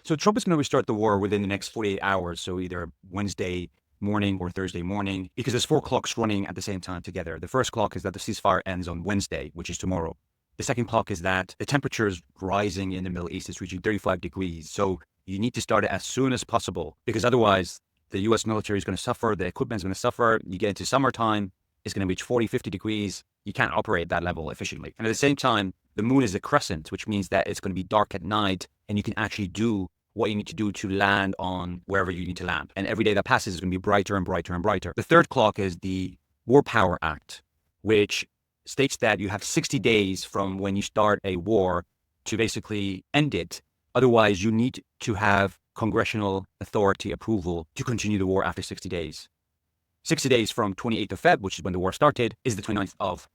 So Trump is going to restart the war within the next 48 hours. So either Wednesday morning or Thursday morning, because there's four clocks running at the same time together. The first clock is that the ceasefire ends on Wednesday, which is tomorrow. The second clock is that the temperature is rising in the Middle East. It's reaching 35 degrees. So you need to start it as soon as possible, because otherwise the US military is going to suffer. The equipment is going to suffer. You get into summertime, it's going to reach 40, 50 degrees. You can't operate at that level efficiently. And at the same time, the moon is a crescent, which means that it's going to be dark at night and you can actually do what you need to do to land on wherever you need to land. And every day that passes is going to be brighter and brighter and brighter. The third clock is the War Power Act, which states that you have 60 days from when you start a war to basically end it. Otherwise, you need to have congressional authority approval to continue the war after 60 days. 60 days from 28th of Feb, which is when the war started, is the 29th of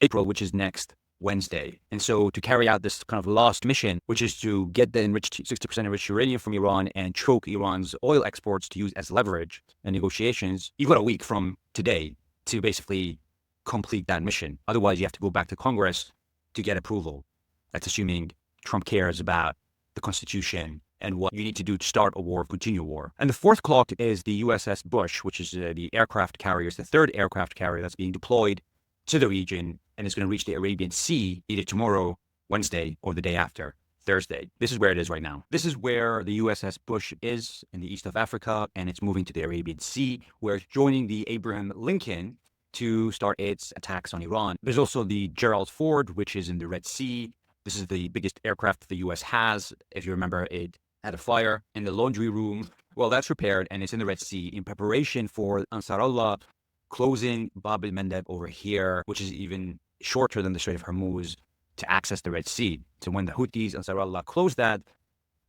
April, which is next Wednesday. And so to carry out this kind of last mission, which is to get the 60% enriched uranium from Iran and choke Iran's oil exports to use as leverage in negotiations, you've got a week from today to basically complete that mission. Otherwise, you have to go back to Congress to get approval. That's assuming Trump cares about the Constitution and what you need to do to start a war, continue a war. And the fourth clock is the USS Bush, which is the aircraft carrier. It's the third aircraft carrier that's being deployed to the region and is going to reach the Arabian Sea either tomorrow, Wednesday, or the day after, Thursday. This is where it is right now. This is where the USS Bush is in the east of Africa, and it's moving to the Arabian Sea, where it's joining the Abraham Lincoln to start its attacks on Iran. There's also the Gerald Ford, which is in the Red Sea. This is the biggest aircraft the US has. If you remember, it had a fire in the laundry room. Well, that's repaired, and it's in the Red Sea in preparation for Ansarallah closing Bab el-Mandeb over here, which is even shorter than the Strait of Hormuz, to access the Red Sea. So when the Houthis, Ansarallah, close that,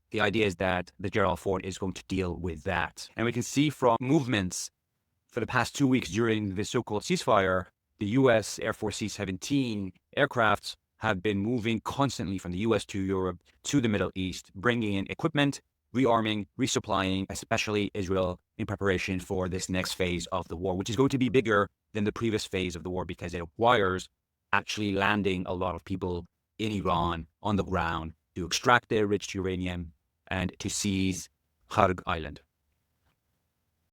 the idea is that the Gerald Ford is going to deal with that. And we can see from movements for the past 2 weeks during the so-called ceasefire, the US Air Force C-17 aircrafts have been moving constantly from the US to Europe to the Middle East, bringing in equipment, rearming, resupplying, especially Israel, in preparation for this next phase of the war, which is going to be bigger than the previous phase of the war because it requires actually landing a lot of people in Iran on the ground to extract their enriched uranium and to seize Kharg Island.